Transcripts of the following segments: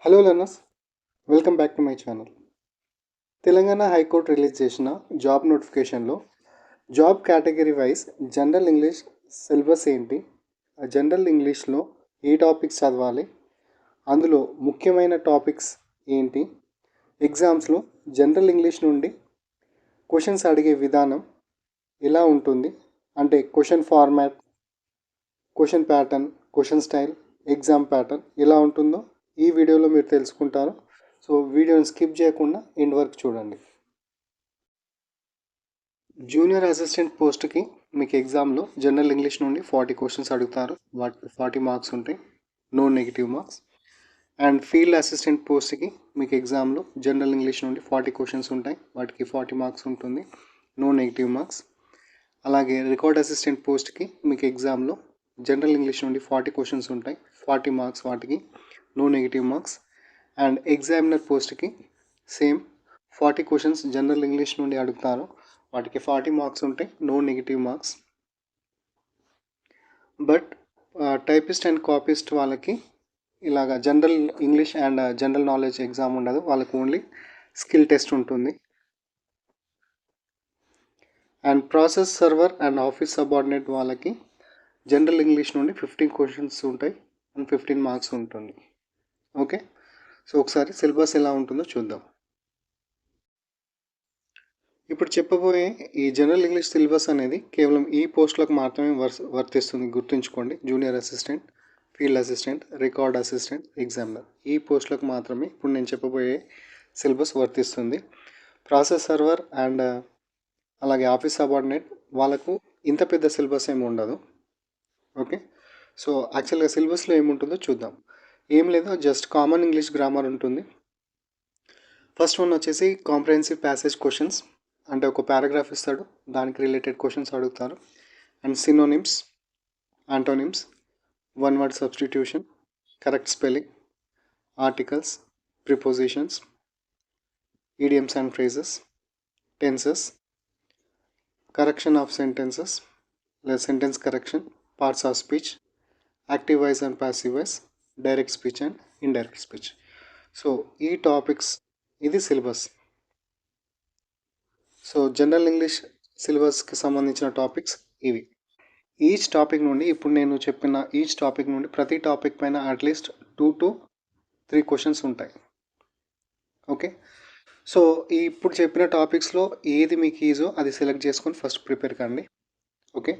Hello learners, welcome back to my channel. Telangana high court release చేసిన job నోటిఫికేషన్లో job category wise general English syllabus ఏంటి, ఆ general ఇంగ్లీష్లో ఏ topics చదవాలి, అందులో ముఖ్యమైన టాపిక్స్ ఏంటి, ఎగ్జామ్స్లో జనరల్ ఇంగ్లీష్ నుండి క్వశ్చన్స్ అడిగే విధానం ఎలా ఉంటుంది, అంటే question format, question pattern, question style, exam pattern ఎలా ఉంటుందో ఈ వీడియోలో మీరు తెలుసుకుంటారు. సో వీడియోని స్కిప్ చేయకుండా ఎండ్ వరకు చూడండి. జూనియర్ అసిస్టెంట్ పోస్ట్కి మీకు ఎగ్జామ్లో జనరల్ ఇంగ్లీష్ నుండి 40 క్వశ్చన్స్ అడుగుతారు. వాటికి 40 మార్క్స్ ఉంటాయి, no negative marks. And field assistant పోస్ట్కి మీకు ఎగ్జామ్లో జనరల్ ఇంగ్లీష్ నుండి 40 క్వశ్చన్స్ ఉంటాయి, వాటికి 40 మార్క్స్ ఉంటుంది, నో నెగిటివ్ మార్క్స్. అలాగే రికార్డ్ అసిస్టెంట్ పోస్ట్కి మీకు ఎగ్జామ్లో జనరల్ ఇంగ్లీష్ నుండి 40 క్వశ్చన్స్ ఉంటాయి, 40 మార్క్స్, వాటికి no negative marks. And examiner పోస్ట్కి సేమ్ 40 క్వశ్చన్స్ జనరల్ ఇంగ్లీష్ నుండి అడుగుతారు, వాటికి 40 మార్క్స్ ఉంటాయి, no negative marks. But typist and copyist వాళ్ళకి ఇలాగ general English and general knowledge exam ఉండదు, వాళ్ళకి ఓన్లీ స్కిల్ టెస్ట్ ఉంటుంది. And process server and office subordinate వాళ్ళకి జనరల్ ఇంగ్లీష్ నుండి 15 క్వశ్చన్స్ ఉంటాయి అండ్ 15 మార్క్స్ ఉంటుంది. ఓకే, సో ఒకసారి సిలబస్ ఎలా ఉంటుందో చూద్దాం. ఇప్పుడు చెప్పబోయే ఈ జనరల్ ఇంగ్లీష్ సిలబస్ అనేది కేవలం ఈ పోస్టులకు మాత్రమే వర్తిస్తుంది, గుర్తుంచుకోండి. Junior assistant, field assistant, record assistant, examiner, ఈ పోస్టులకు మాత్రమే ఇప్పుడు నేను చెప్పబోయే సిలబస్ వర్తిస్తుంది. ప్రాసెస్ సర్వర్ అండ్ అలాగే ఆఫీస్ సబార్డినేట్ వాళ్ళకు ఇంత పెద్ద సిలబస్ ఏమి ఉండదు. ఓకే, సో యాక్చువల్గా సిలబస్లో ఏముంటుందో చూద్దాం. ఏం లేదు, జస్ట్ కామన్ ఇంగ్లీష్ గ్రామర్ ఉంటుంది. ఫస్ట్ వన్ వచ్చేసి కాంప్రహెన్సివ్ ప్యాసేజ్ క్వశ్చన్స్, అంటే ఒక పారాగ్రాఫ్ ఇస్తాడు, దానికి రిలేటెడ్ క్వశ్చన్స్ అడుగుతారు. And synonyms, antonyms, one word substitution, correct spelling, articles, prepositions, idioms and phrases, tenses, correction of sentences, sentence correction, parts of speech, active voice and passive voice, direct speech and indirect speech. So ఈ topics, ఇది syllabus. So general English సిలబస్కి సంబంధించిన topics ఇవి. Each topic నుండి, ఇప్పుడు నేను చెప్పిన each topic నుండి ప్రతి టాపిక్ పైన అట్లీస్ట్ 2 to 3 క్వశ్చన్స్ ఉంటాయి. ఓకే, సో ఇప్పుడు చెప్పిన టాపిక్స్లో ఏది మీకు ఈజో అది సెలెక్ట్ చేసుకొని ఫస్ట్ ప్రిపేర్ కండి. ఓకే,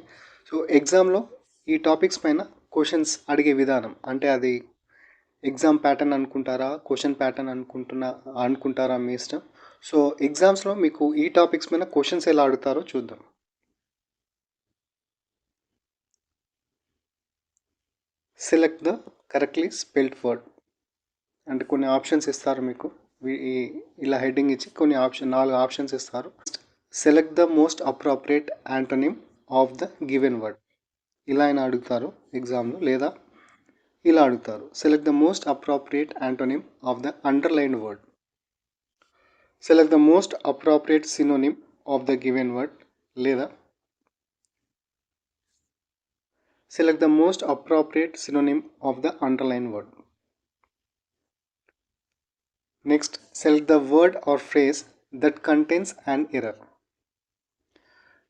సో ఎగ్జామ్లో ఈ టాపిక్స్ పైన క్వశ్చన్స్ అడిగే విధానం, అంటే అది ఎగ్జామ్ ప్యాటర్న్ అనుకుంటారా, క్వశ్చన్ ప్యాటర్న్ అనుకుంటారా, మీ ఇష్టం. సో ఎగ్జామ్స్లో మీకు ఈ టాపిక్స్ పైన క్వశ్చన్స్ ఎలా అడుగుతారో చూద్దాం. Select the correctly spelled word, అంటే కొన్ని ఆప్షన్స్ ఇస్తారు మీకు, ఇలా హెడ్డింగ్ ఇచ్చి కొన్ని 4 ఆప్షన్స్ ఇస్తారు. Select the most appropriate antonym of the given word, ఇలా అయినా అడుగుతారు ఎగ్జామ్లో, లేదా ఇలా అడుగుతారు, select the most appropriate antonym of the underlined word, select the most appropriate synonym of the given word, లేదా select the most appropriate synonym of the underlined word. Next, select the word or phrase that contains an error.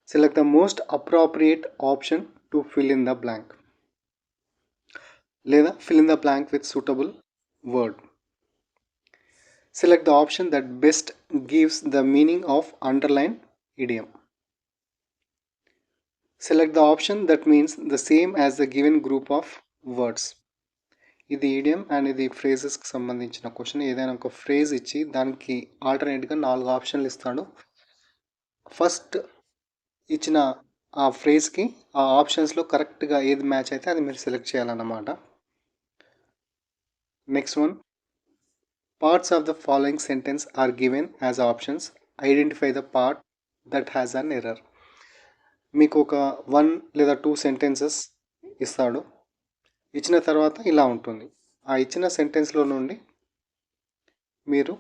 Select the most appropriate option to fill in the blank. లేదా fill in the blank with suitable word. Select the option that best gives the meaning of underlined idiom. Select the option that means the same as the given group of words. ఇది ఈడియం and ఇది ఫ్రేజెస్కి సంబంధించిన question. ఏదైనా ఒక phrase ఇచ్చి దానికి ఆల్టర్నేట్గా 4 ఆప్షన్లు ఇస్తాడు. ఫస్ట్ ఇచ్చిన ఆ ఫ్రేజ్కి ఆ ఆప్షన్స్లో కరెక్ట్గా ఏది మ్యాచ్ అయితే అది మీరు సెలెక్ట్ చేయాలన్నమాట. Next one, parts of the following sentence are given as options, identify the part that has an error. మీకు ఒక 1 లేదా 2 సెంటెన్సెస్ ఇస్తాడు, ఇచ్చిన తర్వాత ఇలా ఉంటుంది. ఆ ఇచ్చిన సెంటెన్స్లో నుండి మీరు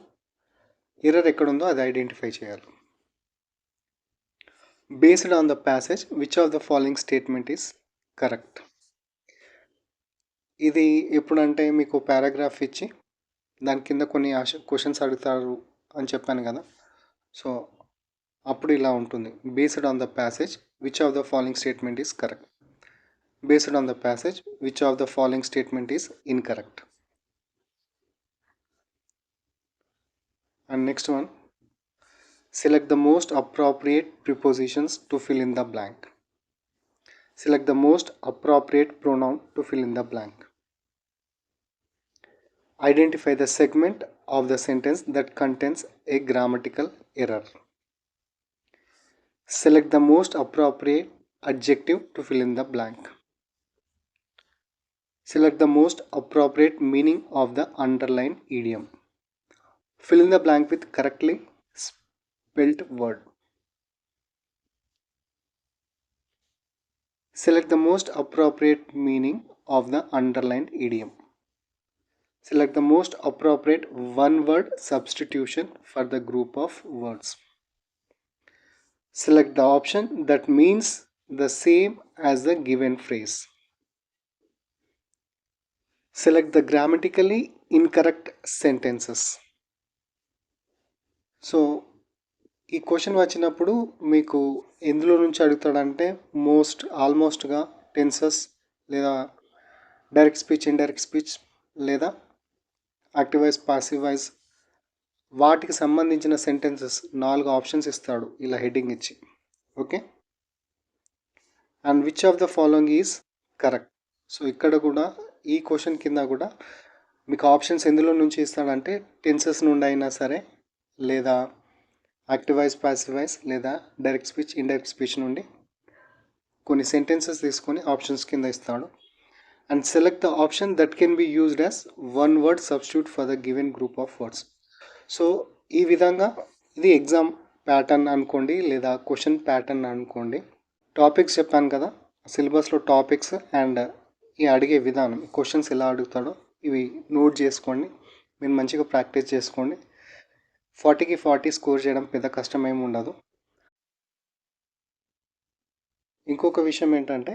ఎర్రర్ ఎక్కడుందో అది ఐడెంటిఫై చేయాలి. Based on the passage which of the following statement is correct. ఇది ఎప్పుడంటే మీకు పారాగ్రాఫ్ ఇచ్చి దాని కింద కొన్ని క్వశ్చన్స్ అడుగుతారు అని చెప్పాను కదా. సో అప్పుడు ఇలా ఉంటుంది. Based on the passage which of the following statement is correct. Based on the passage, which of the following statement is incorrect? And next one, select the most appropriate prepositions to fill in the blank. Select the most appropriate pronoun to fill in the blank. Identify the segment of the sentence that contains a grammatical error. Select the most appropriate adjective to fill in the blank. Select the most appropriate meaning of the underlined idiom. Fill in the blank with correctly spelled word. Select the most appropriate meaning of the underlined idiom. Select the most appropriate one-word substitution for the group of words. Select the option that means the same as the given phrase. Select the grammatically incorrect sentences. So ఈ question వచ్చినప్పుడు మీకు ఎందులో నుంచి అడుగుతాడంటే ఆల్మోస్ట్గా tenses లేదా direct speech, indirect speech లేదా active voice, passive voice వాటికి సంబంధించిన sentences 4 options ఇస్తాడు ఇలా హెడ్డింగ్ ఇచ్చి. Okay, and which of the following is correct. So ఇక్కడ కూడా ఈ క్వశ్చన్ కింద కూడా మీకు ఆప్షన్స్ ఎందులో నుంచి ఇస్తాడంటే టెన్సెస్ నుండి అయినా సరే, లేదా యాక్టివ్ వాయిస్, పాసివ్ వాయిస్, లేదా డైరెక్ట్ స్పీచ్, ఇండైరెక్ట్ స్పీచ్ నుండి కొన్ని సెంటెన్సెస్ తీసుకొని ఆప్షన్స్ కింద ఇస్తాడు. And select the option that can be used as one word substitute for the given group of words. So ఈ విధంగా ఇది ఎగ్జామ్ ప్యాటర్న్ అనుకోండి, లేదా క్వశ్చన్ ప్యాటర్న్ అనుకోండి. టాపిక్స్ చెప్పాను కదా, సిలబస్లో టాపిక్స్ అండ్ ఈ అడిగే విధానం, క్వశ్చన్స్ ఎలా అడుగుతాడో ఇవి నోట్ చేసుకోండి. మీరు మంచిగా ప్రాక్టీస్ చేసుకోండి. 40కి 40 స్కోర్ చేయడం పెద్ద కష్టమేమి ఉండదు. ఇంకొక విషయం ఏంటంటే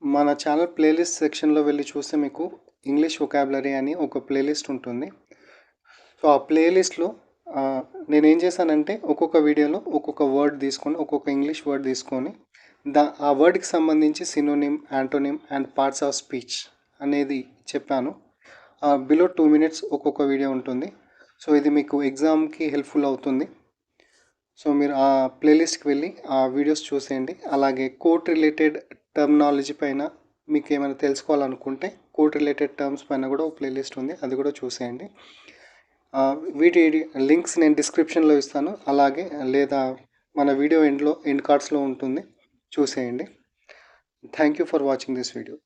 మన ఛానల్ ప్లేలిస్ట్ సెక్షన్లో వెళ్ళి చూస్తే మీకు ఇంగ్లీష్ వొకాబులరీ అని ఒక ప్లేలిస్ట్ ఉంటుంది. సో ఆ ప్లేలిస్ట్లో నేనేం చేశానంటే ఒక్కొక్క వీడియోలో ఒక్కొక్క వర్డ్ తీసుకొని, ఒక్కొక్క ఇంగ్లీష్ వర్డ్ తీసుకొని ఆ వర్డ్కి సంబంధించి synonym, antonym and parts of speech అనేది చెప్పాను. బిలో 2 minutes ఒక్కొక్క వీడియో ఉంటుంది. సో ఇది మీకు ఎగ్జామ్కి హెల్ప్ఫుల్ అవుతుంది. సో మీరు ఆ ప్లేలిస్ట్కి వెళ్ళి ఆ వీడియోస్ చూసేయండి. అలాగే కోర్ట్ రిలేటెడ్ టర్మినాలజీ పైన మీకు ఏమైనా తెలుసుకోవాలనుకుంటే కోర్ట్ రిలేటెడ్ టర్మ్స్ పైన కూడా ఒక ప్లేలిస్ట్ ఉంది, అది కూడా చూసేయండి. వీటి లింక్స్ నేను డిస్క్రిప్షన్లో ఇస్తాను, అలాగే లేదా మన వీడియో ఎండ్ కార్డ్స్లో ఉంటుంది, చూసేయండి. Thank you for watching this video.